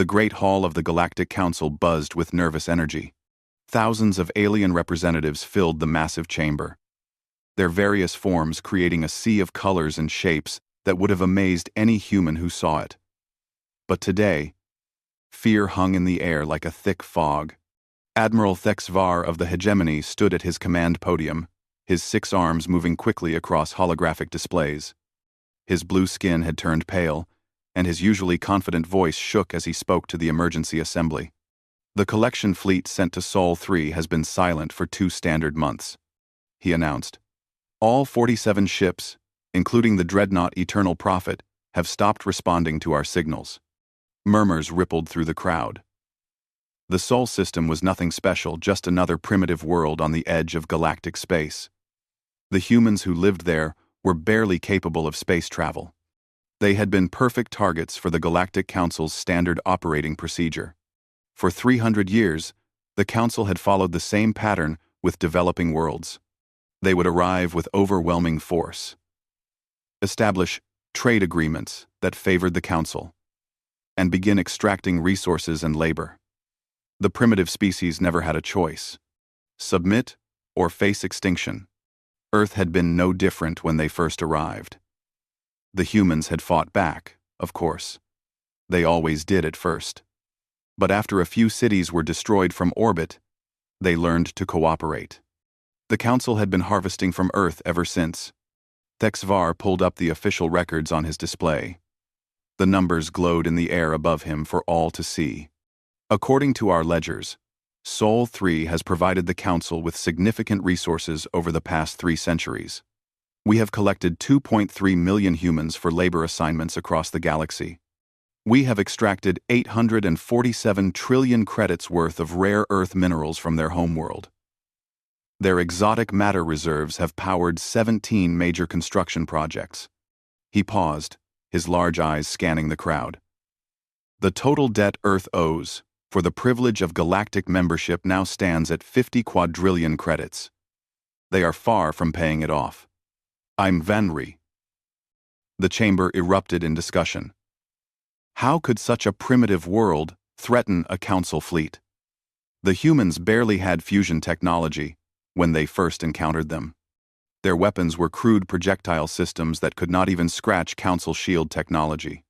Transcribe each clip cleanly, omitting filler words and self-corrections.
The great hall of the Galactic Council buzzed with nervous energy. Thousands of alien representatives filled the massive chamber, their various forms creating a sea of colors and shapes that would have amazed any human who saw it. But today, fear hung in the air like a thick fog. Admiral Thexvar of the Hegemony stood at his command podium, his 6 arms moving quickly across holographic displays. His blue skin had turned pale, and his usually confident voice shook as he spoke to the emergency assembly. The collection fleet sent to Sol 3 has been silent for 2 standard months, he announced. All 47 ships, including the dreadnought Eternal Prophet, have stopped responding to our signals. Murmurs rippled through the crowd. The Sol system was nothing special, just another primitive world on the edge of galactic space. The humans who lived there were barely capable of space travel. They had been perfect targets for the Galactic Council's standard operating procedure. For 300 years, the Council had followed the same pattern with developing worlds. They would arrive with overwhelming force, establish trade agreements that favored the Council, and begin extracting resources and labor. The primitive species never had a choice: submit or face extinction. Earth had been no different when they first arrived. The humans had fought back, of course. They always did at first. But after a few cities were destroyed from orbit, they learned to cooperate. The Council had been harvesting from Earth ever since. Thexvar pulled up the official records on his display. The numbers glowed in the air above him for all to see. According to our ledgers, Sol 3 has provided the Council with significant resources over the past 3 centuries. We have collected 2.3 million humans for labor assignments across the galaxy. We have extracted 847 trillion credits worth of rare earth minerals from their homeworld. Their exotic matter reserves have powered 17 major construction projects. He paused, his large eyes scanning the crowd. The total debt Earth owes for the privilege of galactic membership now stands at 50 quadrillion credits. They are far from paying it off. I'm Vanri. The chamber erupted in discussion. How could such a primitive world threaten a Council fleet? The humans barely had fusion technology when they first encountered them. Their weapons were crude projectile systems that could not even scratch Council shield technology.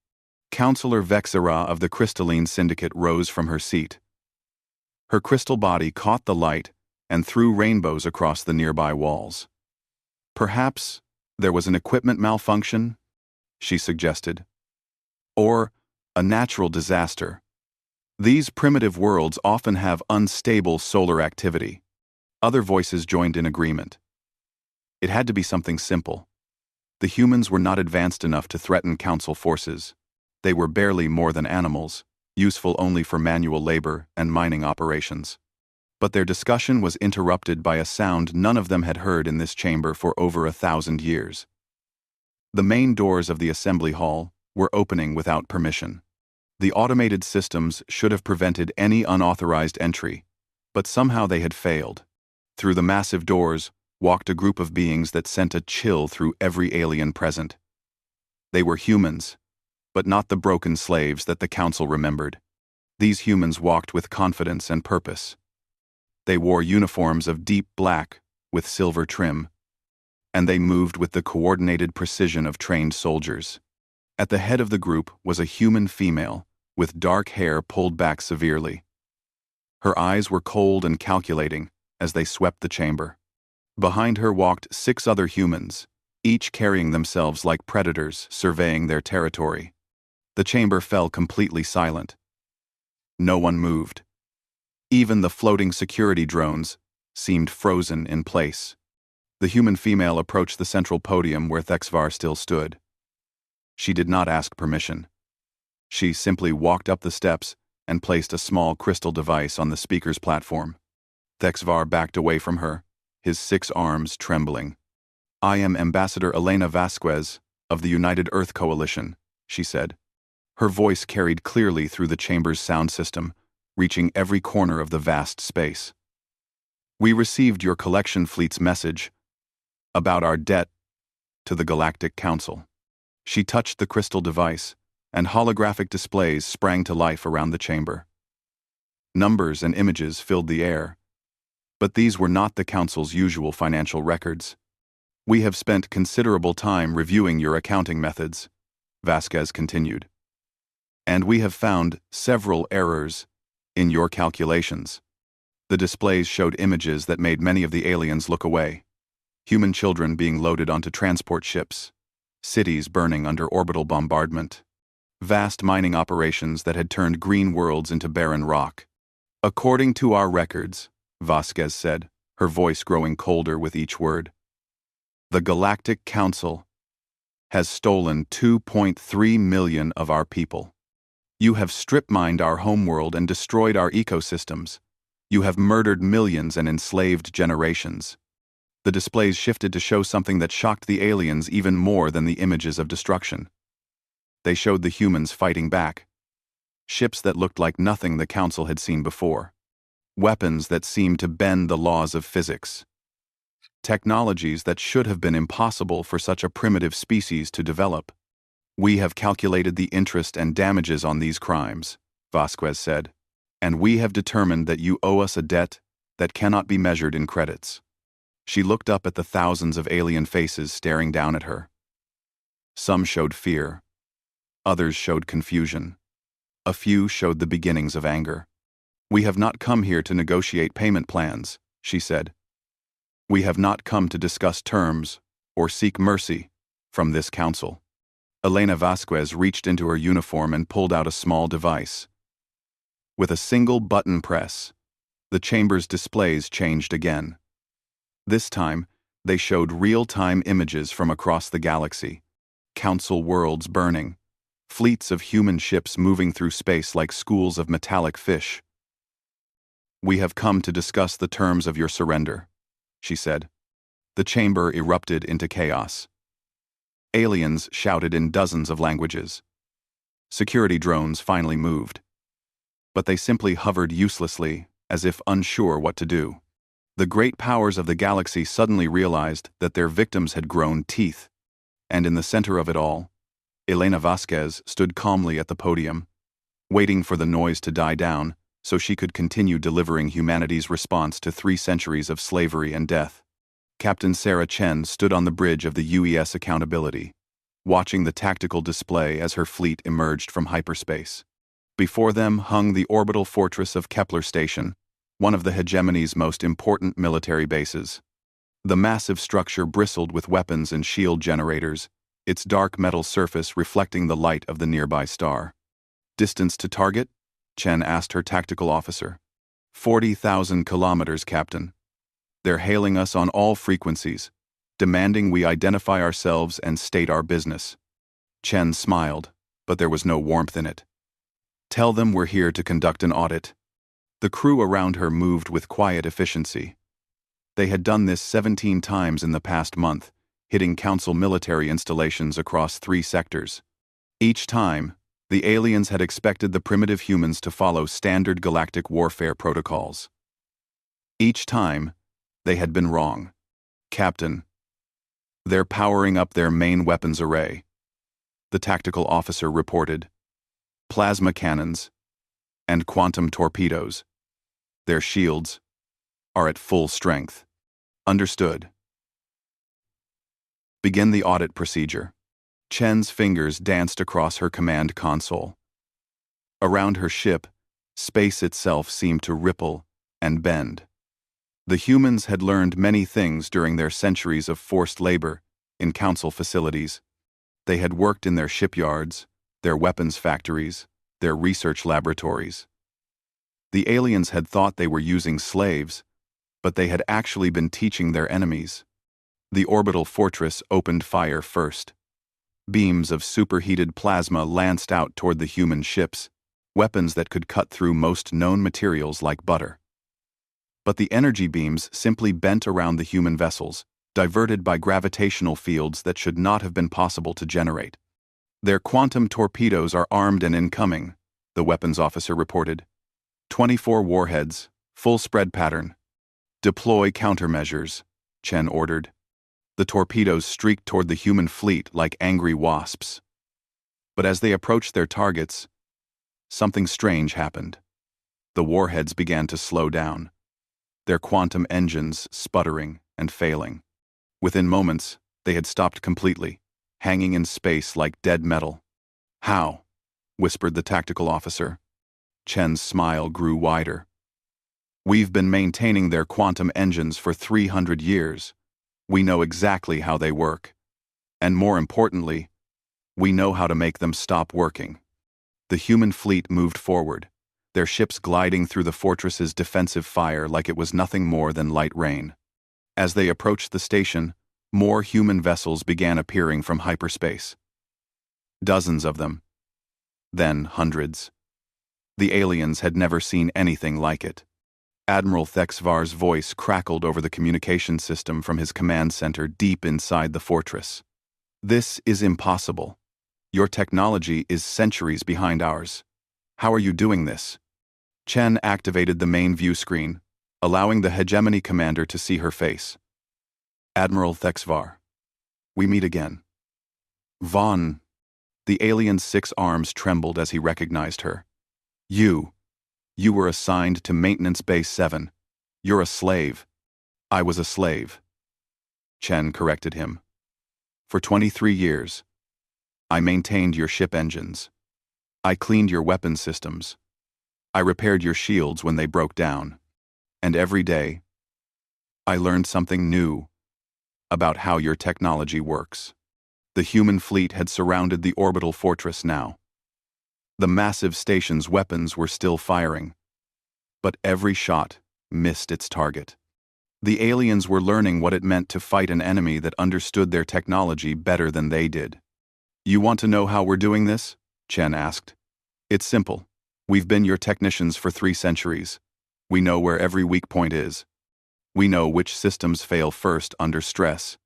Councillor Vexera of the Crystalline Syndicate rose from her seat. Her crystal body caught the light and threw rainbows across the nearby walls. Perhaps there was an equipment malfunction, she suggested. Or a natural disaster. These primitive worlds often have unstable solar activity. Other voices joined in agreement. It had to be something simple. The humans were not advanced enough to threaten Council forces. They were barely more than animals, useful only for manual labor and mining operations. But their discussion was interrupted by a sound none of them had heard in this chamber for over 1,000 years. The main doors of the assembly hall were opening without permission. The automated systems should have prevented any unauthorized entry, but somehow they had failed. Through the massive doors walked a group of beings that sent a chill through every alien present. They were humans, but not the broken slaves that the Council remembered. These humans walked with confidence and purpose. They wore uniforms of deep black with silver trim, and they moved with the coordinated precision of trained soldiers. At the head of the group was a human female, with dark hair pulled back severely. Her eyes were cold and calculating as they swept the chamber. Behind her walked 6 other humans, each carrying themselves like predators surveying their territory. The chamber fell completely silent. No one moved. Even the floating security drones seemed frozen in place. The human female approached the central podium where Thexvar still stood. She did not ask permission. She simply walked up the steps and placed a small crystal device on the speaker's platform. Thexvar backed away from her, his 6 arms trembling. "I am Ambassador Elena Vasquez of the United Earth Coalition," she said. Her voice carried clearly through the chamber's sound system, reaching every corner of the vast space. "We received your collection fleet's message about our debt to the Galactic Council." She touched the crystal device, and holographic displays sprang to life around the chamber. Numbers and images filled the air, but these were not the Council's usual financial records. "We have spent considerable time reviewing your accounting methods," Vasquez continued, "and we have found several errors in your calculations." The displays showed images that made many of the aliens look away. Human children being loaded onto transport ships, cities burning under orbital bombardment, vast mining operations that had turned green worlds into barren rock. "According to our records," Vasquez said, her voice growing colder with each word, "the Galactic Council has stolen 2.3 million of our people. You have strip-mined our homeworld and destroyed our ecosystems. You have murdered millions and enslaved generations." The displays shifted to show something that shocked the aliens even more than the images of destruction. They showed the humans fighting back. Ships that looked like nothing the Council had seen before. Weapons that seemed to bend the laws of physics. Technologies that should have been impossible for such a primitive species to develop. "We have calculated the interest and damages on these crimes," Vasquez said, "and we have determined that you owe us a debt that cannot be measured in credits." She looked up at the thousands of alien faces staring down at her. Some showed fear. Others showed confusion. A few showed the beginnings of anger. "We have not come here to negotiate payment plans," she said. "We have not come to discuss terms or seek mercy from this council." Elena Vasquez reached into her uniform and pulled out a small device. With a single button press, the chamber's displays changed again. This time, they showed real-time images from across the galaxy, council worlds burning, fleets of human ships moving through space like schools of metallic fish. "We have come to discuss the terms of your surrender," she said. The chamber erupted into chaos. Aliens shouted in dozens of languages. Security drones finally moved. But they simply hovered uselessly, as if unsure what to do. The great powers of the galaxy suddenly realized that their victims had grown teeth, and in the center of it all, Elena Vasquez stood calmly at the podium, waiting for the noise to die down so she could continue delivering humanity's response to 3 centuries of slavery and death. Captain Sarah Chen stood on the bridge of the UES Accountability, watching the tactical display as her fleet emerged from hyperspace. Before them hung the orbital fortress of Kepler Station, one of the hegemony's most important military bases. The massive structure bristled with weapons and shield generators, its dark metal surface reflecting the light of the nearby star. "Distance to target?" Chen asked her tactical officer. 40,000 kilometers, Captain. They're hailing us on all frequencies, demanding we identify ourselves and state our business." Chen smiled, but there was no warmth in it. "Tell them we're here to conduct an audit." The crew around her moved with quiet efficiency. They had done this 17 times in the past month, hitting Council military installations across 3 sectors. Each time, the aliens had expected the primitive humans to follow standard galactic warfare protocols. Each time, they had been wrong. "Captain, they're powering up their main weapons array," the tactical officer reported. "Plasma cannons and quantum torpedoes. Their shields are at full strength." "Understood. Begin the audit procedure." Chen's fingers danced across her command console. Around her ship, space itself seemed to ripple and bend. The humans had learned many things during their centuries of forced labor in Council facilities. They had worked in their shipyards, their weapons factories, their research laboratories. The aliens had thought they were using slaves, but they had actually been teaching their enemies. The orbital fortress opened fire first. Beams of superheated plasma lanced out toward the human ships, weapons that could cut through most known materials like butter. But the energy beams simply bent around the human vessels, diverted by gravitational fields that should not have been possible to generate. "Their quantum torpedoes are armed and incoming," the weapons officer reported. 24 warheads, full spread pattern. "Deploy countermeasures," Chen ordered. The torpedoes streaked toward the human fleet like angry wasps. But as they approached their targets, something strange happened. The warheads began to slow down, their quantum engines sputtering and failing. Within moments, they had stopped completely, hanging in space like dead metal. "How?" whispered the tactical officer. Chen's smile grew wider. "We've been maintaining their quantum engines for 300 years. We know exactly how they work. And more importantly, we know how to make them stop working." The human fleet moved forward, their ships gliding through the fortress's defensive fire like it was nothing more than light rain. As they approached the station, more human vessels began appearing from hyperspace. Dozens of them. Then hundreds. The aliens had never seen anything like it. Admiral Thexvar's voice crackled over the communication system from his command center deep inside the fortress. "This is impossible. Your technology is centuries behind ours. How are you doing this?" Chen activated the main view screen, allowing the hegemony commander to see her face. "Admiral Thexvar, we meet again." "Vaughn." The alien's 6 arms trembled as he recognized her. You were assigned to Maintenance Base 7. You're a slave." "I was a slave," Chen corrected him. "For 23 years. I maintained your ship engines. I cleaned your weapon systems. I repaired your shields when they broke down. And every day, I learned something new about how your technology works." The human fleet had surrounded the orbital fortress now. The massive station's weapons were still firing, but every shot missed its target. The aliens were learning what it meant to fight an enemy that understood their technology better than they did. "You want to know how we're doing this?" Chen asked. "It's simple. We've been your technicians for 3 centuries. We know where every weak point is. We know which systems fail first under stress.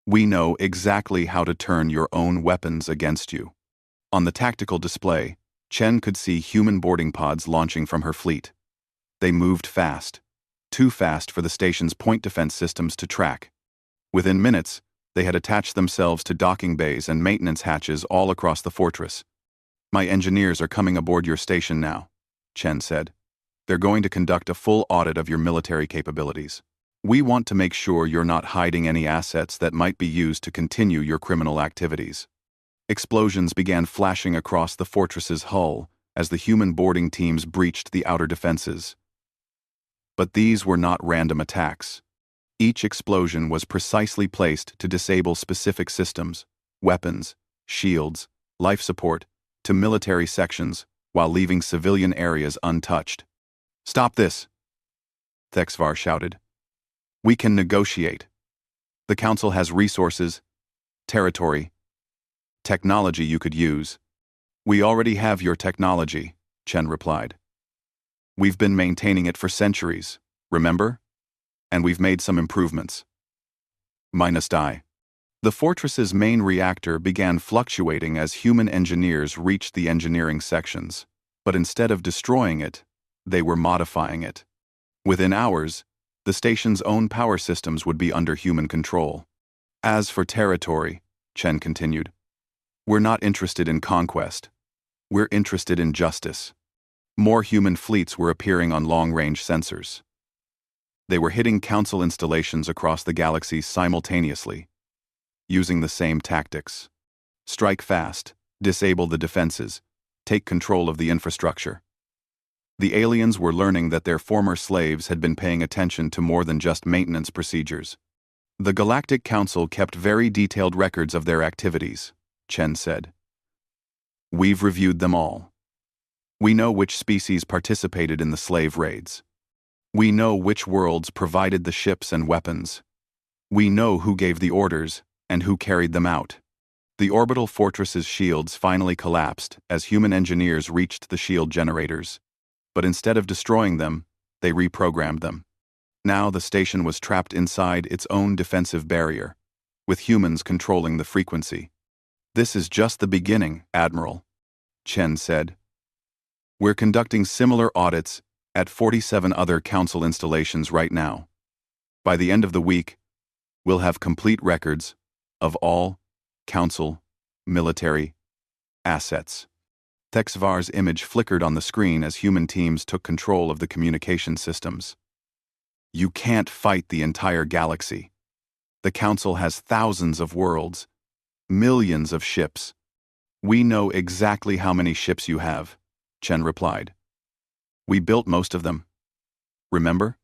We know exactly how to turn your own weapons against you." On the tactical display, Chen could see human boarding pods launching from her fleet. They moved fast, too fast for the station's point defense systems to track. Within minutes, they had attached themselves to docking bays and maintenance hatches all across the fortress. "My engineers are coming aboard your station now," Chen said. "They're going to conduct a full audit of your military capabilities. We want to make sure you're not hiding any assets that might be used to continue your criminal activities." Explosions began flashing across the fortress's hull as the human boarding teams breached the outer defenses. But these were not random attacks. Each explosion was precisely placed to disable specific systems, weapons, shields, life support, to military sections, while leaving civilian areas untouched. "Stop this!" Thexvar shouted. "We can negotiate. The Council has resources, territory, technology you could use." "We already have your technology," Chen replied. "We've been maintaining it for centuries, remember? And we've made some improvements." -die. The fortress's main reactor began fluctuating as human engineers reached the engineering sections, but instead of destroying it, they were modifying it. Within hours, the station's own power systems would be under human control. "As for territory," Chen continued, "we're not interested in conquest. We're interested in justice." More human fleets were appearing on long-range sensors. They were hitting Council installations across the galaxy simultaneously, using the same tactics. Strike fast, disable the defenses, take control of the infrastructure. The aliens were learning that their former slaves had been paying attention to more than just maintenance procedures. "The Galactic Council kept very detailed records of their activities," Chen said. "We've reviewed them all. We know which species participated in the slave raids. We know which worlds provided the ships and weapons. We know who gave the orders and who carried them out." The orbital fortress's shields finally collapsed as human engineers reached the shield generators. But instead of destroying them, they reprogrammed them. Now the station was trapped inside its own defensive barrier, with humans controlling the frequency. "This is just the beginning, Admiral," Chen said. "We're conducting similar audits at 47 other Council installations right now. By the end of the week, we'll have complete records of all Council military assets. Thexvar's image flickered on the screen as human teams took control of the communication systems. You can't fight the entire galaxy. The Council has thousands of worlds, millions of ships. We know exactly how many ships you have, Chen replied. We built most of them. Remember?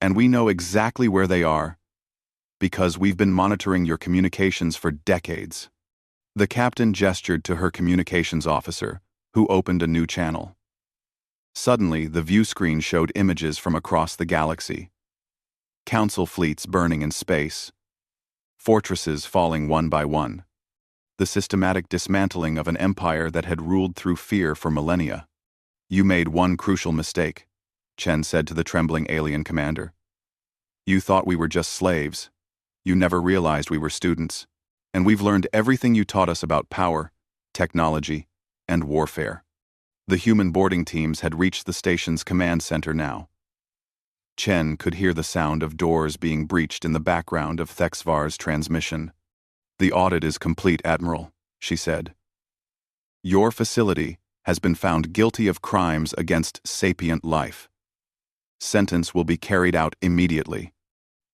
And we know exactly where they are, because we've been monitoring your communications for decades. The captain gestured to her communications officer, who opened a new channel. Suddenly, the view screen showed images from across the galaxy. Council fleets burning in space. Fortresses falling one by one. The systematic dismantling of an empire that had ruled through fear for millennia. You made one crucial mistake, Chen said to the trembling alien commander. You thought we were just slaves. You never realized we were students. And we've learned everything you taught us about power, technology, and warfare. The human boarding teams had reached the station's command center now. Chen could hear the sound of doors being breached in the background of Thexvar's transmission. The audit is complete, Admiral, she said. Your facility has been found guilty of crimes against sapient life. Sentence will be carried out immediately.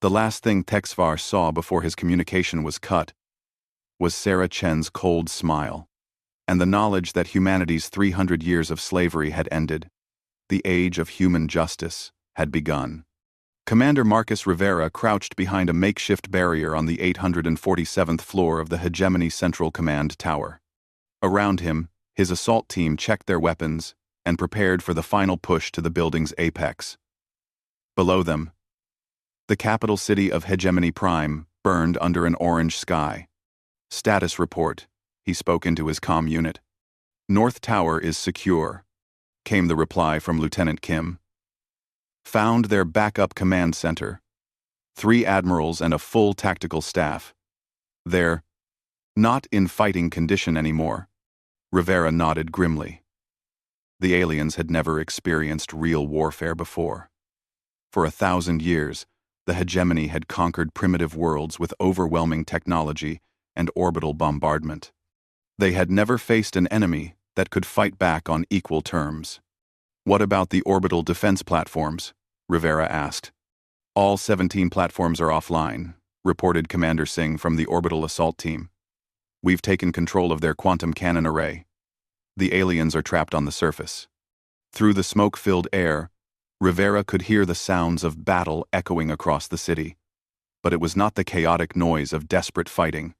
The last thing Thexvar saw before his communication was cut was Sarah Chen's cold smile, and the knowledge that humanity's 300 years of slavery had ended. The age of human justice had begun. Commander Marcus Rivera crouched behind a makeshift barrier on the 847th floor of the Hegemony Central Command Tower. Around him, his assault team checked their weapons and prepared for the final push to the building's apex. Below them, the capital city of Hegemony Prime burned under an orange sky. Status report, he spoke into his comm unit. North Tower is secure, came the reply from Lieutenant Kim. Found their backup command center. 3 admirals and a full tactical staff. They're not in fighting condition anymore. Rivera nodded grimly. The aliens had never experienced real warfare before. For 1,000 years, the hegemony had conquered primitive worlds with overwhelming technology and orbital bombardment. They had never faced an enemy that could fight back on equal terms. What about the orbital defense platforms? Rivera asked. All 17 platforms are offline, reported Commander Singh from the orbital assault team. We've taken control of their quantum cannon array. The aliens are trapped on the surface. Through the smoke-filled air, Rivera could hear the sounds of battle echoing across the city. But it was not the chaotic noise of desperate fighting.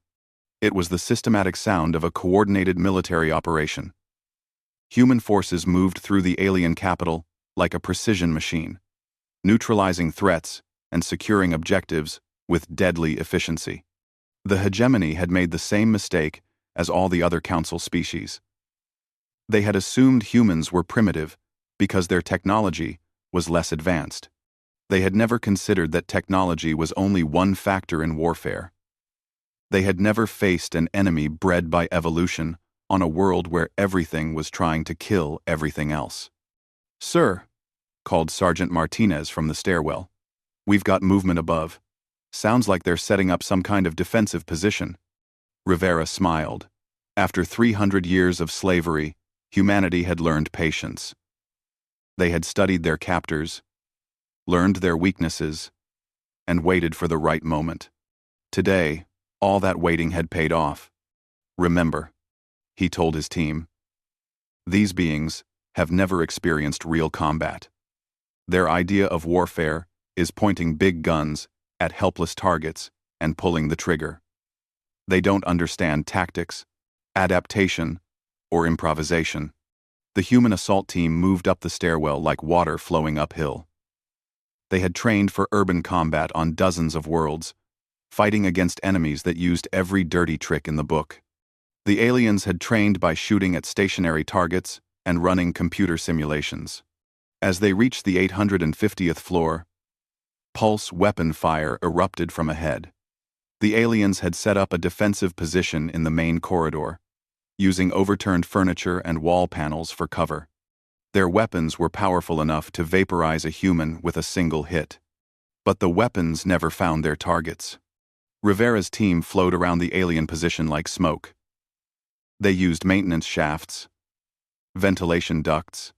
It was the systematic sound of a coordinated military operation. Human forces moved through the alien capital like a precision machine, neutralizing threats and securing objectives with deadly efficiency. The hegemony had made the same mistake as all the other council species. They had assumed humans were primitive because their technology was less advanced. They had never considered that technology was only one factor in warfare. They had never faced an enemy bred by evolution on a world where everything was trying to kill everything else. Sir, called Sergeant Martinez from the stairwell. We've got movement above. Sounds like they're setting up some kind of defensive position. Rivera smiled. After 300 years of slavery, humanity had learned patience. They had studied their captors, learned their weaknesses, and waited for the right moment. Today, all that waiting had paid off. Remember, he told his team, these beings have never experienced real combat. Their idea of warfare is pointing big guns at helpless targets and pulling the trigger. They don't understand tactics, adaptation, or improvisation. The human assault team moved up the stairwell like water flowing uphill. They had trained for urban combat on dozens of worlds, fighting against enemies that used every dirty trick in the book. The aliens had trained by shooting at stationary targets and running computer simulations. As they reached the 850th floor, pulse weapon fire erupted from ahead. The aliens had set up a defensive position in the main corridor, using overturned furniture and wall panels for cover. Their weapons were powerful enough to vaporize a human with a single hit. But the weapons never found their targets. Rivera's team flowed around the alien position like smoke. They used maintenance shafts, ventilation ducts,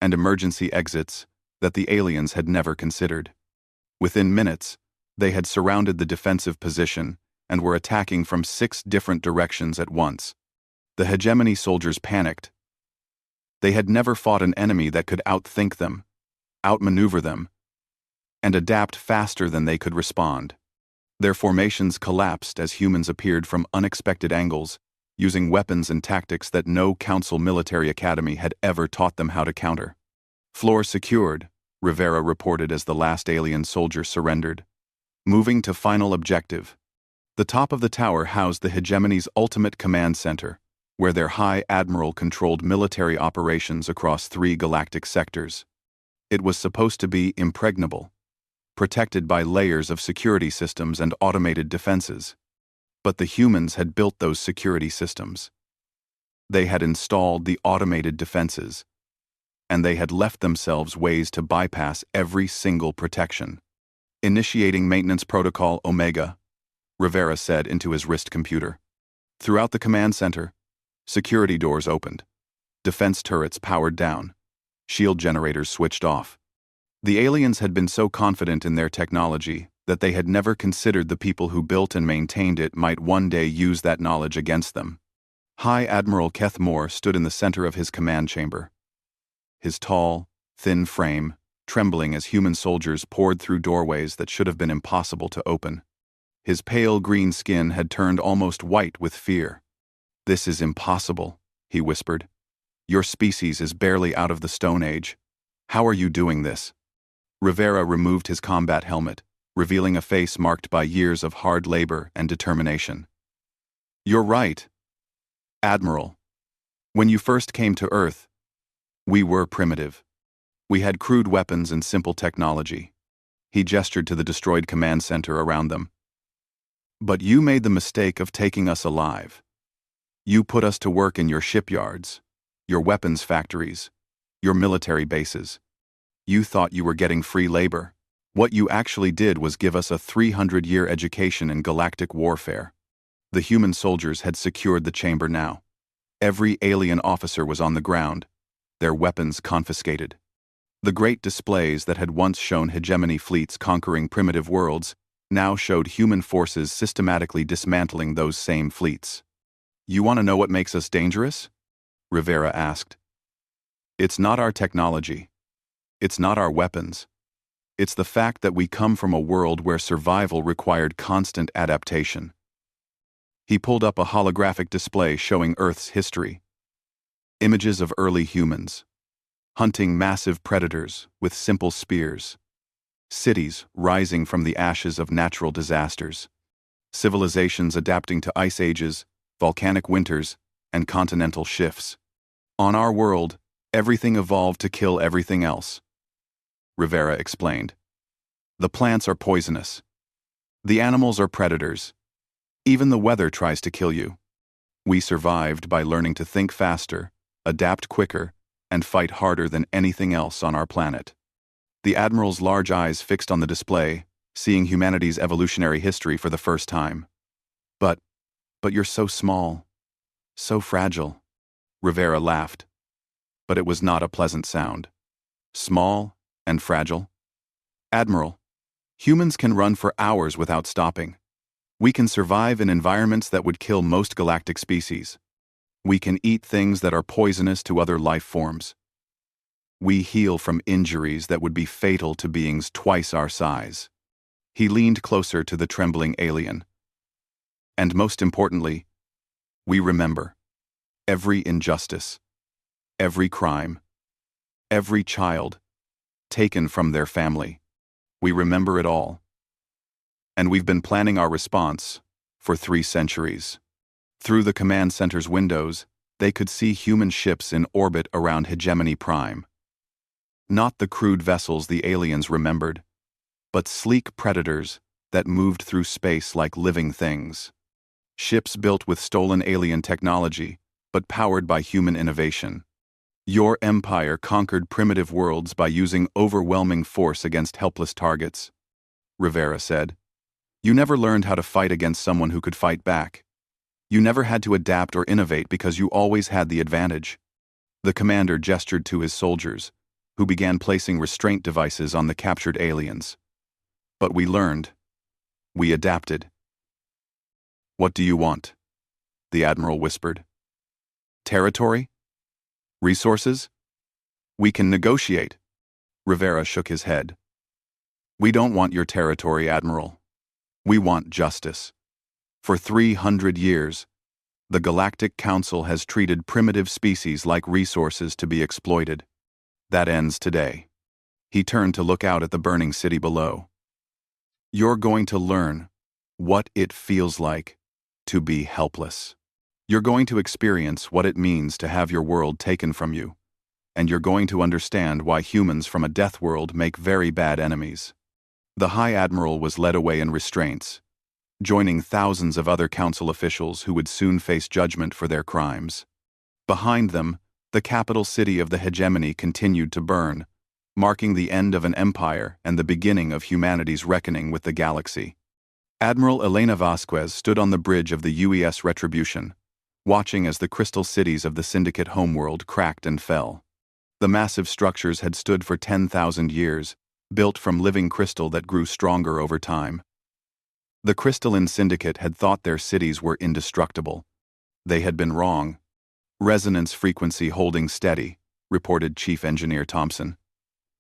and emergency exits that the aliens had never considered. Within minutes, they had surrounded the defensive position and were attacking from 6 different directions at once. The hegemony soldiers panicked. They had never fought an enemy that could outthink them, outmaneuver them, and adapt faster than they could respond. Their formations collapsed as humans appeared from unexpected angles, using weapons and tactics that no Council military academy had ever taught them how to counter. Floor secured, Rivera reported as the last alien soldier surrendered. Moving to final objective. The top of the tower housed the hegemony's ultimate command center, where their High Admiral controlled military operations across 3 galactic sectors. It was supposed to be impregnable, protected by layers of security systems and automated defenses. But the humans had built those security systems. They had installed the automated defenses, and they had left themselves ways to bypass every single protection. Initiating maintenance protocol Omega, Rivera said into his wrist computer. Throughout the command center, security doors opened, defense turrets powered down, shield generators switched off. The aliens had been so confident in their technology that they had never considered the people who built and maintained it might one day use that knowledge against them. High Admiral Keth Moore stood in the center of his command chamber, his tall, thin frame trembling as human soldiers poured through doorways that should have been impossible to open. His pale green skin had turned almost white with fear. "This is impossible," he whispered. "Your species is barely out of the Stone Age. How are you doing this?" Rivera removed his combat helmet, revealing a face marked by years of hard labor and determination. "You're right, Admiral. When you first came to Earth, we were primitive. We had crude weapons and simple technology." He gestured to the destroyed command center around them. "But you made the mistake of taking us alive. You put us to work in your shipyards, your weapons factories, your military bases. You thought you were getting free labor. What you actually did was give us a 300-year education in galactic warfare." The human soldiers had secured the chamber now. Every alien officer was on the ground, their weapons confiscated. The great displays that had once shown hegemony fleets conquering primitive worlds now showed human forces systematically dismantling those same fleets. "You want to know what makes us dangerous?" Rivera asked. "It's not our technology. It's not our weapons. It's the fact that we come from a world where survival required constant adaptation." He pulled up a holographic display showing Earth's history. Images of early humans, hunting massive predators with simple spears. Cities rising from the ashes of natural disasters. Civilizations adapting to ice ages, volcanic winters, and continental shifts. On our world, everything evolved to kill everything else, Rivera explained. The plants are poisonous. The animals are predators. Even the weather tries to kill you. We survived by learning to think faster, adapt quicker, and fight harder than anything else on our planet. The Admiral's large eyes fixed on the display, seeing humanity's evolutionary history for the first time. But you're so small, so fragile," Rivera laughed. But it was not a pleasant sound. Small and fragile? "Admiral, humans can run for hours without stopping. We can survive in environments that would kill most galactic species. We can eat things that are poisonous to other life forms. We heal from injuries that would be fatal to beings twice our size." He leaned closer to the trembling alien. "And most importantly, we remember every injustice, every crime, every child taken from their family. We remember it all. And we've been planning our response for 3 centuries. Through the command center's windows, they could see human ships in orbit around Hegemony Prime. Not the crude vessels the aliens remembered, but sleek predators that moved through space like living things. Ships built with stolen alien technology, but powered by human innovation. Your empire conquered primitive worlds by using overwhelming force against helpless targets, Rivera said. You never learned how to fight against someone who could fight back. You never had to adapt or innovate because you always had the advantage. The commander gestured to his soldiers, who began placing restraint devices on the captured aliens. But we learned. We adapted. What do you want? The admiral whispered. Territory? Resources? We can negotiate. Rivera shook his head. We don't want your territory, Admiral. We want justice. For 300 years, the Galactic Council has treated primitive species like resources to be exploited. That ends today. He turned to look out at the burning city below. You're going to learn what it feels like to be helpless. You're going to experience what it means to have your world taken from you, and you're going to understand why humans from a death world make very bad enemies. The High Admiral was led away in restraints, joining thousands of other council officials who would soon face judgment for their crimes. Behind them, the capital city of the hegemony continued to burn, marking the end of an empire and the beginning of humanity's reckoning with the galaxy. Admiral Elena Vasquez stood on the bridge of the UES Retribution, watching as the crystal cities of the Syndicate homeworld cracked and fell. The massive structures had stood for 10,000 years, built from living crystal that grew stronger over time. The crystalline Syndicate had thought their cities were indestructible. They had been wrong. Resonance frequency holding steady, reported Chief Engineer Thompson.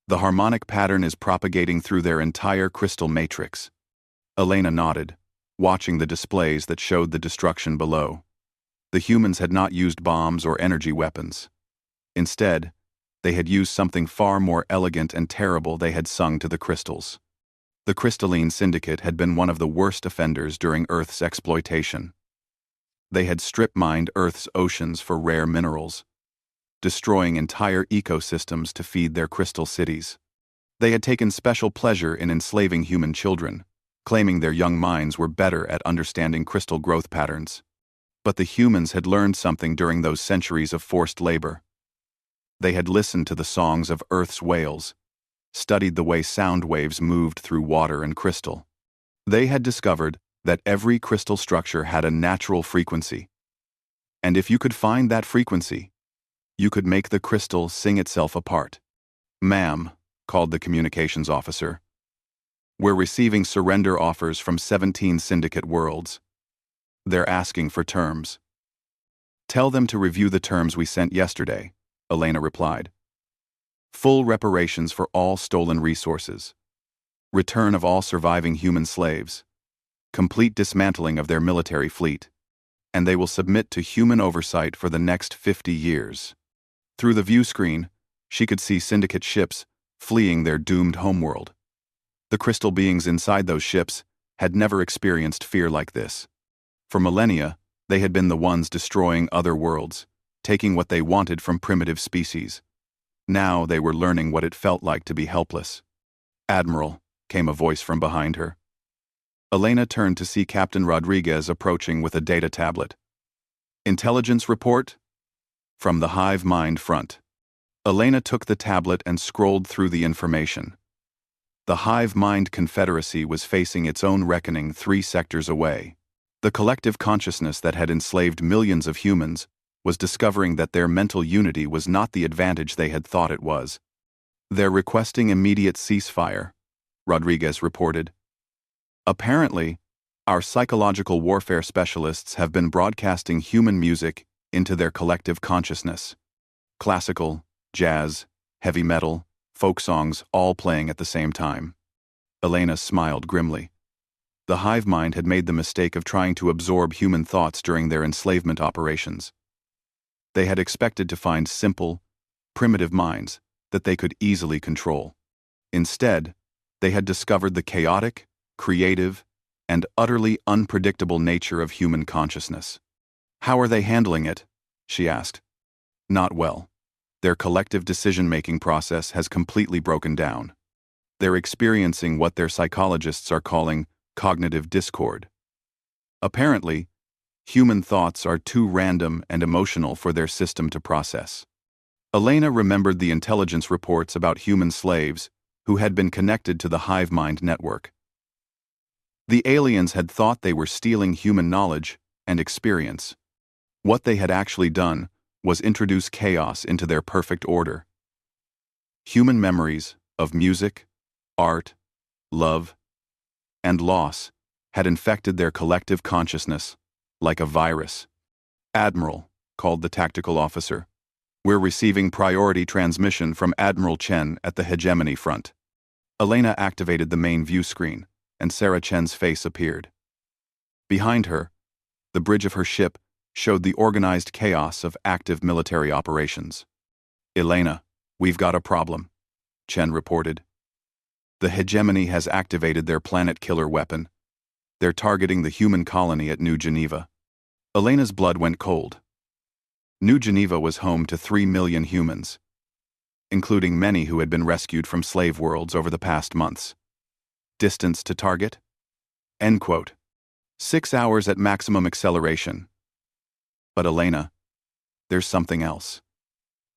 The harmonic pattern is propagating through their entire crystal matrix. Elena nodded, watching the displays that showed the destruction below. The humans had not used bombs or energy weapons. Instead, they had used something far more elegant and terrible. They had sung to the crystals. The Crystalline Syndicate had been one of the worst offenders during Earth's exploitation. They had strip-mined Earth's oceans for rare minerals, destroying entire ecosystems to feed their crystal cities. They had taken special pleasure in enslaving human children, claiming their young minds were better at understanding crystal growth patterns. But the humans had learned something during those centuries of forced labor. They had listened to the songs of Earth's whales, studied the way sound waves moved through water and crystal. They had discovered that every crystal structure had a natural frequency. And if you could find that frequency, you could make the crystal sing itself apart. Ma'am, called the communications officer. We're receiving surrender offers from 17 Syndicate worlds. They're asking for terms. Tell them to review the terms we sent yesterday, Elena replied. Full reparations for all stolen resources. Return of all surviving human slaves. Complete dismantling of their military fleet. And they will submit to human oversight for the next 50 years. Through the view screen, she could see Syndicate ships fleeing their doomed homeworld. The crystal beings inside those ships had never experienced fear like this. For millennia, they had been the ones destroying other worlds, taking what they wanted from primitive species. Now they were learning what it felt like to be helpless. Admiral, came a voice from behind her. Elena turned to see Captain Rodriguez approaching with a data tablet. Intelligence report? From the hive mind front. Elena took the tablet and scrolled through the information. The hive mind confederacy was facing its own reckoning 3 sectors away. The collective consciousness that had enslaved millions of humans was discovering that their mental unity was not the advantage they had thought it was. They're requesting immediate ceasefire, Rodriguez reported. Apparently, our psychological warfare specialists have been broadcasting human music into their collective consciousness. Classical, jazz, heavy metal, folk songs all playing at the same time. Elena smiled grimly. The hive mind had made the mistake of trying to absorb human thoughts during their enslavement operations. They had expected to find simple, primitive minds that they could easily control. Instead, they had discovered the chaotic, creative, and utterly unpredictable nature of human consciousness. How are they handling it? She asked. Not well. Their collective decision-making process has completely broken down. They're experiencing what their psychologists are calling cognitive discord. Apparently, human thoughts are too random and emotional for their system to process. Elena remembered the intelligence reports about human slaves who had been connected to the hive mind network. The aliens had thought they were stealing human knowledge and experience. What they had actually done was introduce chaos into their perfect order. Human memories of music, art, love, and loss had infected their collective consciousness like a virus. "Admiral," called the tactical officer. "We're receiving priority transmission from Admiral Chen at the hegemony front." Elena activated the main view screen, and Sarah Chen's face appeared. Behind her, the bridge of her ship showed the organized chaos of active military operations. "Elena, we've got a problem," Chen reported. "The hegemony has activated their planet killer weapon. They're targeting the human colony at New Geneva." Elena's blood went cold. New Geneva was home to 3 million humans, including many who had been rescued from slave worlds over the past months. Distance to target? End quote. 6 hours at maximum acceleration. But Elena, there's something else.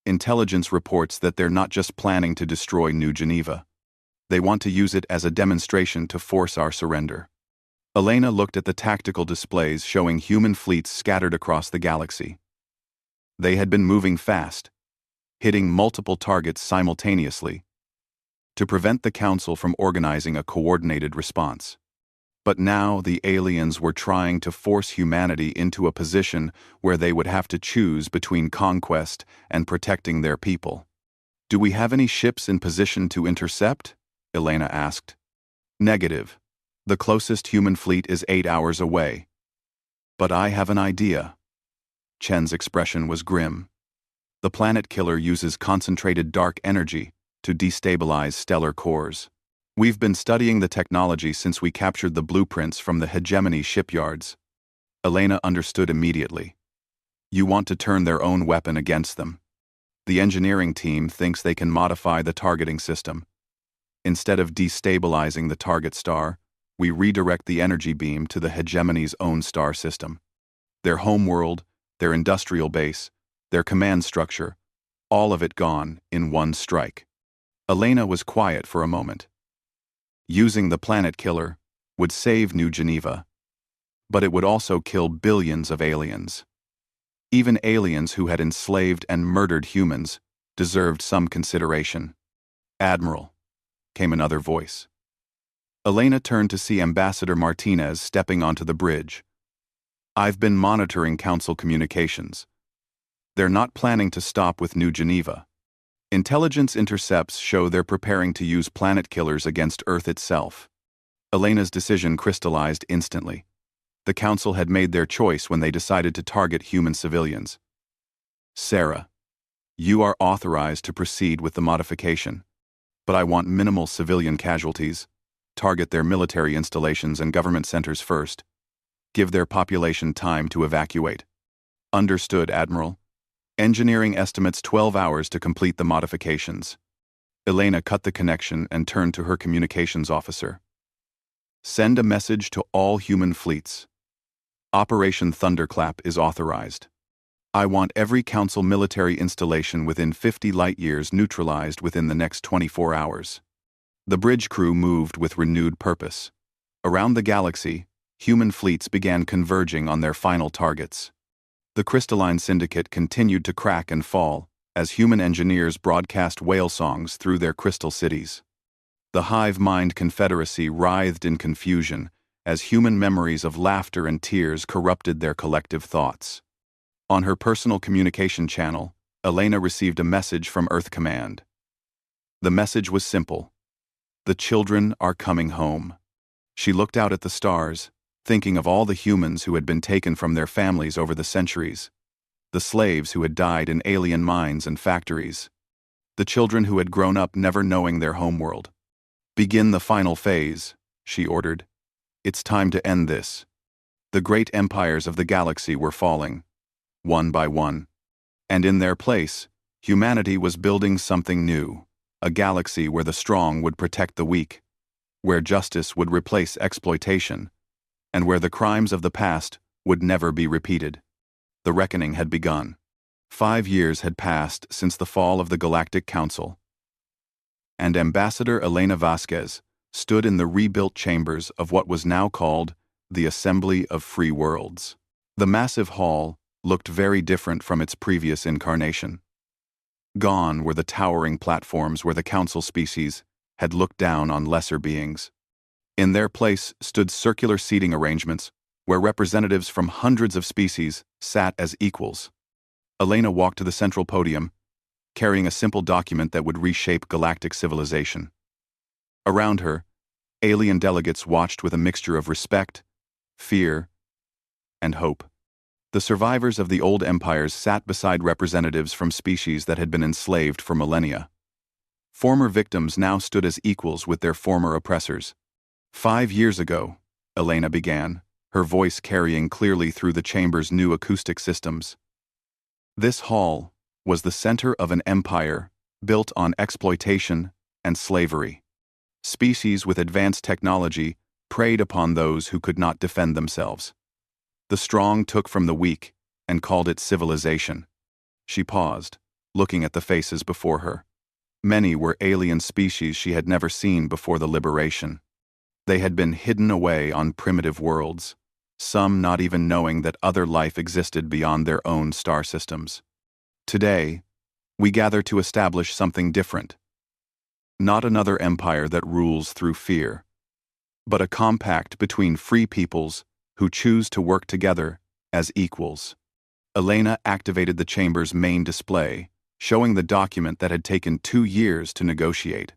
Intelligence reports that they're not just planning to destroy New Geneva. They want to use it as a demonstration to force our surrender. Elena looked at the tactical displays showing human fleets scattered across the galaxy. They had been moving fast, hitting multiple targets simultaneously, to prevent the Council from organizing a coordinated response. But now the aliens were trying to force humanity into a position where they would have to choose between conquest and protecting their people. "Do we have any ships in position to intercept?" Elena asked. "Negative. The closest human fleet is 8 hours away." "But I have an idea." Chen's expression was grim. "The planet killer uses concentrated dark energy to destabilize stellar cores. We've been studying the technology since we captured the blueprints from the hegemony shipyards." Elena understood immediately. "You want to turn their own weapon against them. The engineering team thinks they can modify the targeting system. Instead of destabilizing the target star, we redirect the energy beam to the hegemony's own star system. Their homeworld, their industrial base, their command structure, all of it gone in one strike." Elena was quiet for a moment. Using the planet killer would save New Geneva, but it would also kill billions of aliens. Even aliens who had enslaved and murdered humans deserved some consideration. "Admiral," came another voice. Elena turned to see Ambassador Martinez stepping onto the bridge. "I've been monitoring Council communications. They're not planning to stop with New Geneva. Intelligence intercepts show they're preparing to use planet killers against Earth itself." Elena's decision crystallized instantly. The Council had made their choice when they decided to target human civilians. "Sarah, you are authorized to proceed with the modification, but I want minimal civilian casualties. Target their military installations and government centers first. Give their population time to evacuate." "Understood, Admiral. Engineering estimates 12 hours to complete the modifications." Elena cut the connection and turned to her communications officer. "Send a message to all human fleets. Operation Thunderclap is authorized. I want every Council military installation within 50 light-years neutralized within the next 24 hours. The bridge crew moved with renewed purpose. Around the galaxy, human fleets began converging on their final targets. The crystalline syndicate continued to crack and fall as human engineers broadcast whale songs through their crystal cities. The hive-mind confederacy writhed in confusion as human memories of laughter and tears corrupted their collective thoughts. On her personal communication channel, Elena received a message from Earth Command. The message was simple. "The children are coming home." She looked out at the stars, thinking of all the humans who had been taken from their families over the centuries, the slaves who had died in alien mines and factories, the children who had grown up never knowing their homeworld. "Begin the final phase," she ordered. "It's time to end this." The great empires of the galaxy were falling, one by one, and in their place, humanity was building something new, a galaxy where the strong would protect the weak, where justice would replace exploitation, and where the crimes of the past would never be repeated. The reckoning had begun. 5 years had passed since the fall of the Galactic Council, and Ambassador Elena Vasquez stood in the rebuilt chambers of what was now called the Assembly of Free Worlds. The massive hall looked very different from its previous incarnation. Gone were the towering platforms where the council species had looked down on lesser beings. In their place stood circular seating arrangements where representatives from hundreds of species sat as equals. Elena walked to the central podium, carrying a simple document that would reshape galactic civilization. Around her, alien delegates watched with a mixture of respect, fear, and hope. The survivors of the old empires sat beside representatives from species that had been enslaved for millennia. Former victims now stood as equals with their former oppressors. 5 years ago, Elena began, her voice carrying clearly through the chamber's new acoustic systems. This hall was the center of an empire built on exploitation and slavery. Species with advanced technology preyed upon those who could not defend themselves. The strong took from the weak and called it civilization. She paused, looking at the faces before her. Many were alien species she had never seen before the liberation. They had been hidden away on primitive worlds, some not even knowing that other life existed beyond their own star systems. Today, we gather to establish something different. Not another empire that rules through fear, but a compact between free peoples who choose to work together as equals. Elena activated the chamber's main display, showing the document that had taken 2 years to negotiate.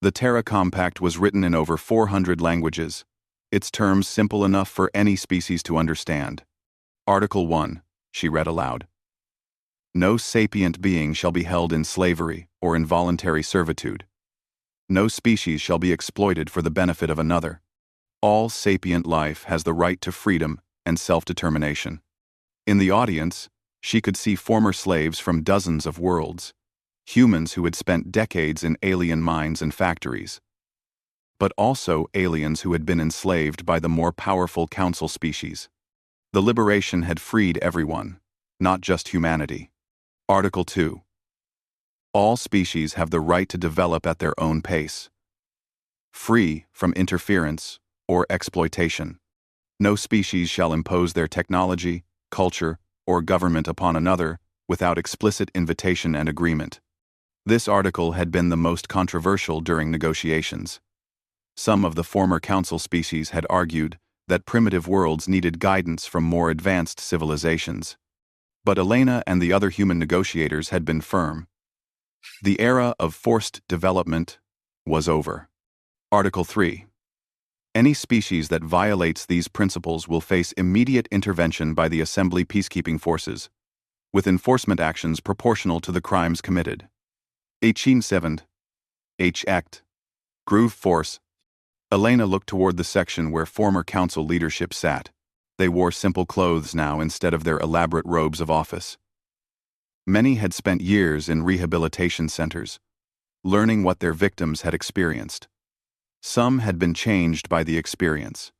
The Terra Compact was written in over 400 languages, its terms simple enough for any species to understand. Article 1, she read aloud. No sapient being shall be held in slavery or involuntary servitude. No species shall be exploited for the benefit of another. All sapient life has the right to freedom and self-determination. In the audience, she could see former slaves from dozens of worlds, humans who had spent decades in alien mines and factories, but also aliens who had been enslaved by the more powerful council species. The liberation had freed everyone, not just humanity. Article 2. All species have the right to develop at their own pace, free from interference or exploitation. No species shall impose their technology, culture, or government upon another without explicit invitation and agreement. This article had been the most controversial during negotiations. Some of the former council species had argued that primitive worlds needed guidance from more advanced civilizations. But Elena and the other human negotiators had been firm. The era of forced development was over. Article 3. Any species that violates these principles will face immediate intervention by the Assembly peacekeeping forces, with enforcement actions proportional to the crimes committed. 18.7. H. Act. Groove Force. Elena looked toward the section where former council leadership sat. They wore simple clothes now instead of their elaborate robes of office. Many had spent years in rehabilitation centers, learning what their victims had experienced. Some had been changed by the experience.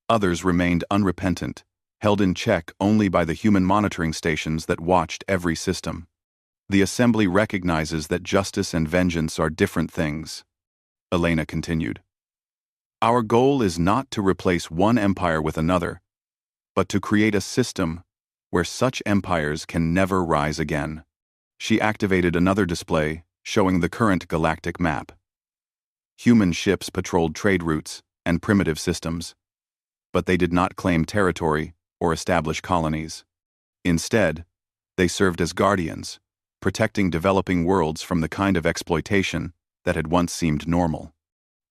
Others remained unrepentant, held in check only by the human monitoring stations that watched every system. The Assembly recognizes that justice and vengeance are different things. Elena continued. Our goal is not to replace one empire with another, but to create a system where such empires can never rise again. She activated another display showing the current galactic map. Human ships patrolled trade routes and primitive systems, but they did not claim territory or establish colonies. Instead, they served as guardians, protecting developing worlds from the kind of exploitation that had once seemed normal.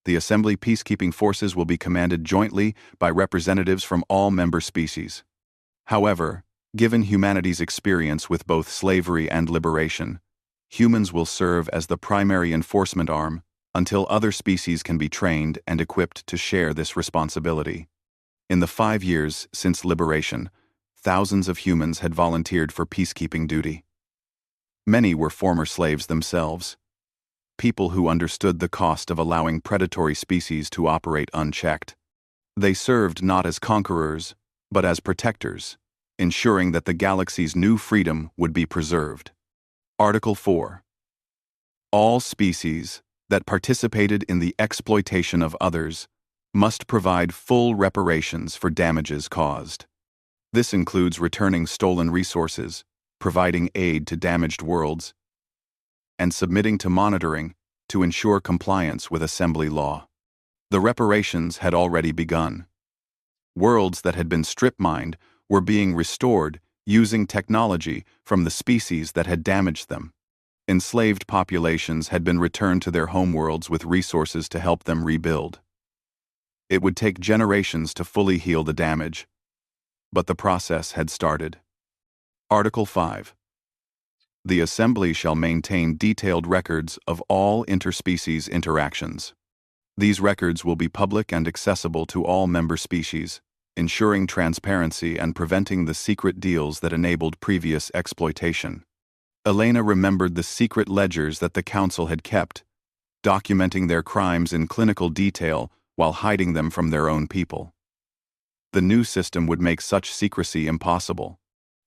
The Assembly peacekeeping forces will be commanded jointly by representatives from all member species. However, given humanity's experience with both slavery and liberation, humans will serve as the primary enforcement arm until other species can be trained and equipped to share this responsibility. In the 5 years since liberation, thousands of humans had volunteered for peacekeeping duty. Many were former slaves themselves, people who understood the cost of allowing predatory species to operate unchecked. They served not as conquerors, but as protectors, ensuring that the galaxy's new freedom would be preserved. Article 4. All species that participated in the exploitation of others must provide full reparations for damages caused. This includes returning stolen resources, providing aid to damaged worlds, and submitting to monitoring to ensure compliance with assembly law. The reparations had already begun. Worlds that had been strip-mined were being restored using technology from the species that had damaged them. Enslaved populations had been returned to their homeworlds with resources to help them rebuild. It would take generations to fully heal the damage, but the process had started. Article 5. The Assembly shall maintain detailed records of all interspecies interactions. These records will be public and accessible to all member species, ensuring transparency and preventing the secret deals that enabled previous exploitation. Elena remembered the secret ledgers that the Council had kept, documenting their crimes in clinical detail while hiding them from their own people. The new system would make such secrecy impossible.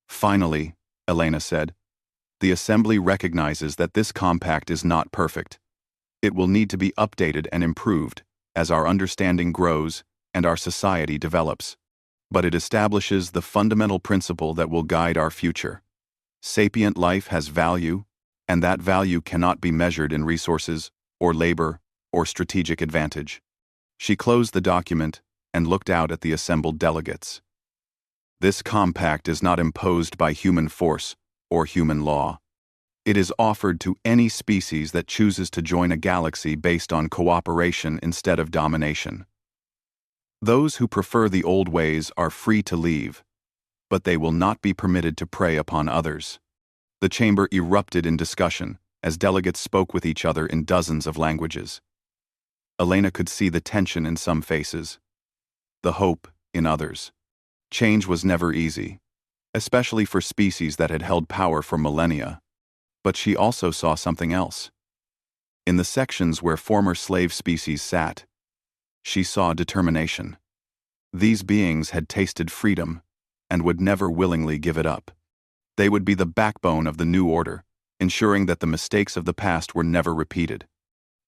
Finally, Elena said, the Assembly recognizes that this compact is not perfect. It will need to be updated and improved as our understanding grows and our society develops. But it establishes the fundamental principle that will guide our future. Sapient life has value, and that value cannot be measured in resources, or labor, or strategic advantage. She closed the document and looked out at the assembled delegates. This compact is not imposed by human force or human law. It is offered to any species that chooses to join a galaxy based on cooperation instead of domination. Those who prefer the old ways are free to leave, but they will not be permitted to prey upon others. The chamber erupted in discussion as delegates spoke with each other in dozens of languages. Elena could see the tension in some faces, the hope in others. Change was never easy, especially for species that had held power for millennia. But she also saw something else. In the sections where former slave species sat, she saw determination. These beings had tasted freedom and would never willingly give it up. They would be the backbone of the new order, ensuring that the mistakes of the past were never repeated.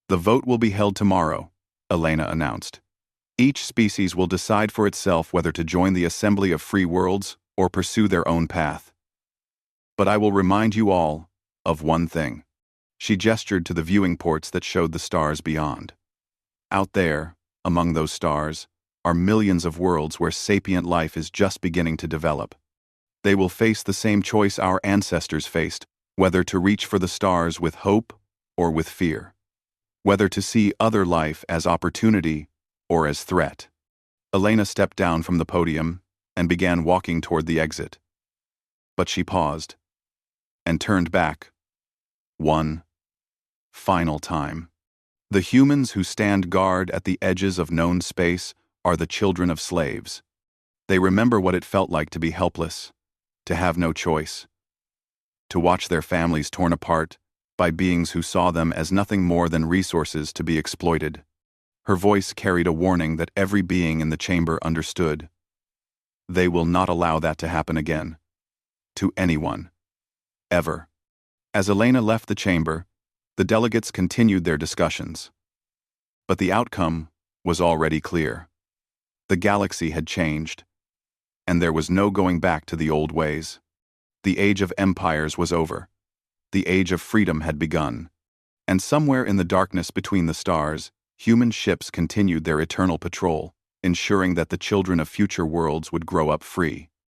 The vote will be held tomorrow, Elena announced. Each species will decide for itself whether to join the Assembly of Free Worlds or pursue their own path. But I will remind you all of one thing. She gestured to the viewing ports that showed the stars beyond. Out there, among those stars, are millions of worlds where sapient life is just beginning to develop. They will face the same choice our ancestors faced, whether to reach for the stars with hope or with fear. Whether to see other life as opportunity or as threat. Elena stepped down from the podium and began walking toward the exit. But she paused and turned back. One final time. The humans who stand guard at the edges of known space are the children of slaves. They remember what it felt like to be helpless, to have no choice, to watch their families torn apart by beings who saw them as nothing more than resources to be exploited. Her voice carried a warning that every being in the chamber understood. They will not allow that to happen again. To anyone. Ever. As Elena left the chamber, the delegates continued their discussions. But the outcome was already clear. The galaxy had changed, and there was no going back to the old ways. The age of empires was over. The age of freedom had begun. And somewhere in the darkness between the stars, human ships continued their eternal patrol, ensuring that the children of future worlds would grow up free.